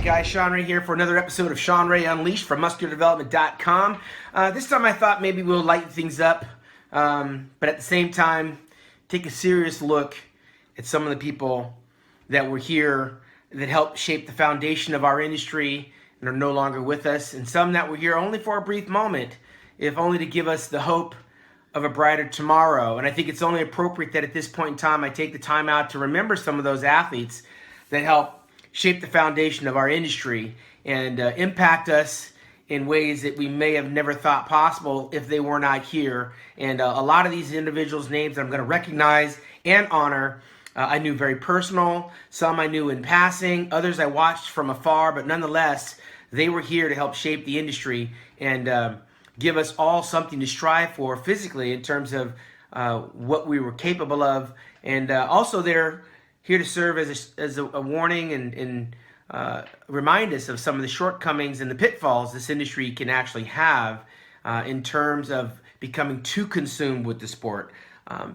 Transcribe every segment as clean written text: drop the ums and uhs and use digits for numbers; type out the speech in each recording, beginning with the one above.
guys, Shawn Ray here for another episode of Shawn Ray Unleashed from MuscularDevelopment.com. This time I thought maybe we'll lighten things up, but at the same time, take a serious look at some of the people that were here that helped shape the foundation of our industry and are no longer with us, and some that were here only for a brief moment, if only to give us the hope of a brighter tomorrow. And I think it's only appropriate that at this point in time I take the time out to remember some of those athletes that helped shape the foundation of our industry and impact us in ways that we may have never thought possible if they were not here. And a lot of these individuals' names that I'm going to recognize and honor, I knew very personal. Some I knew in passing. Others I watched from afar, but nonetheless, they were here to help shape the industry and give us all something to strive for physically in terms of what we were capable of. And also they're here to serve as a warning and remind us of some of the shortcomings and the pitfalls this industry can actually have in terms of becoming too consumed with the sport,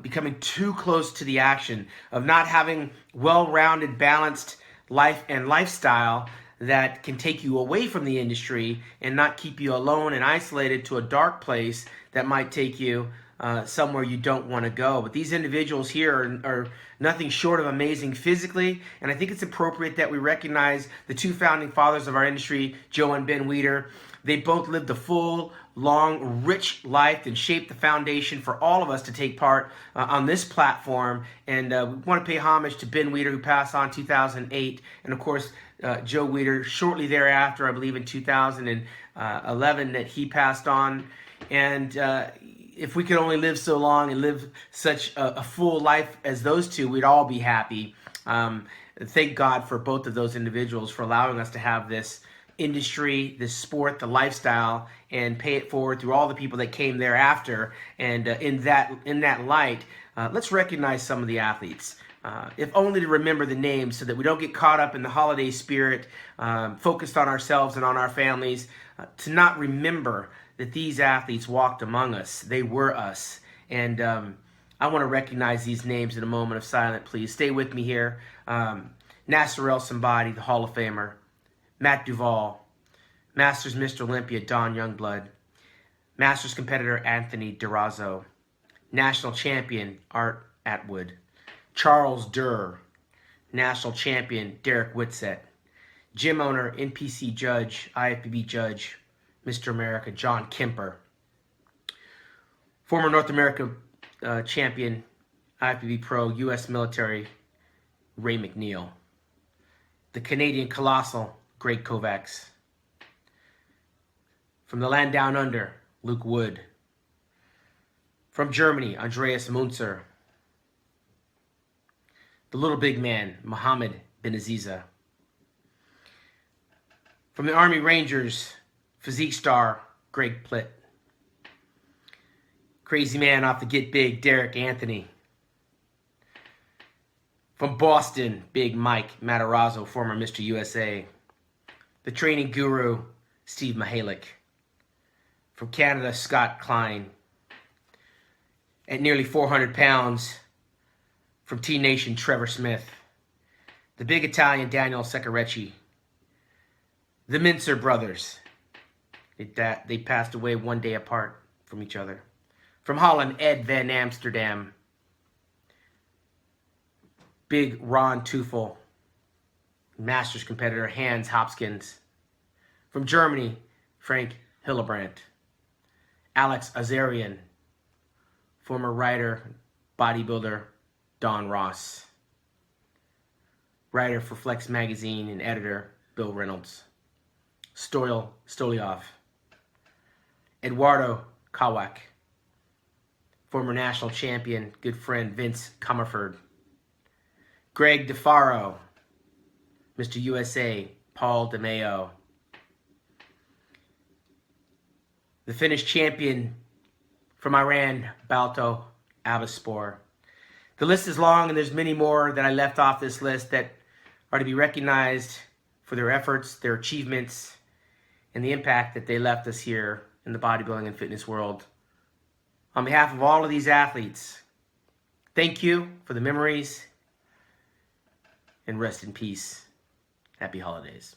becoming too close to the action, of not having well-rounded, balanced life and lifestyle that can take you away from the industry and not keep you alone and isolated to a dark place that might take you somewhere you don't want to go. But these individuals here are nothing short of amazing physically, and I think it's appropriate that we recognize the two founding fathers of our industry, Joe and Ben Weider. They both lived a full, long, rich life and shaped the foundation for all of us to take part on this platform. And we want to pay homage to Ben Weider, who passed on in 2008, and of course Joe Weider shortly thereafter, I believe in 2011, that he passed on. And if we could only live so long and live such a full life as those two, we'd all be happy. Thank God for both of those individuals for allowing us to have this industry, this sport, the lifestyle, and pay it forward through all the people that came thereafter. And in that light, let's recognize some of the athletes, if only to remember the names so that we don't get caught up in the holiday spirit, focused on ourselves and on our families, to not remember that these athletes walked among us. They were us. And I want to recognize these names in a moment of silence, please. Stay with me here. Nasser El Sambadi, the Hall of Famer. Matt Duvall. Masters Mr. Olympia, Don Youngblood. Masters competitor, Anthony Durazo. National champion, Art Atwood. Charles Durr. National champion, Derek Whitsett. Gym owner, NPC judge, IFBB judge, Mr. America, John Kemper. Former North America champion, IFBB Pro, U.S. military, Ray McNeil. The Canadian Colossal, Greg Kovacs. From the land down under, Luke Wood. From Germany, Andreas Munzer. The little big man, Mohammed Benaziza. From the Army Rangers, physique star, Greg Plitt. Crazy man off the Get Big, Derek Anthony. From Boston, Big Mike Matarazzo, former Mr. USA. The training guru, Steve Mihalik. From Canada, Scott Klein. At nearly 400 pounds, from T-Nation, Trevor Smith. The big Italian, Daniel Secarecci. The Mincer brothers. They passed away one day apart from each other. From Holland, Ed Van Amsterdam. Big Ron Teufel. Masters competitor, Hans Hopkins. From Germany, Frank Hillebrandt. Alex Azarian. Former writer, bodybuilder, Don Ross. Writer for Flex Magazine and editor, Bill Reynolds. Stoliov. Eduardo Kawak. Former national champion, good friend, Vince Comerford. Greg DeFaro. Mr. USA, Paul DeMeo. The Finnish champion from Iran, Balto Avaspor. The list is long, and there's many more that I left off this list that are to be recognized for their efforts, their achievements, and the impact that they left us here in the bodybuilding and fitness world. On behalf of all of these athletes, thank you for the memories, and rest in peace. Happy holidays.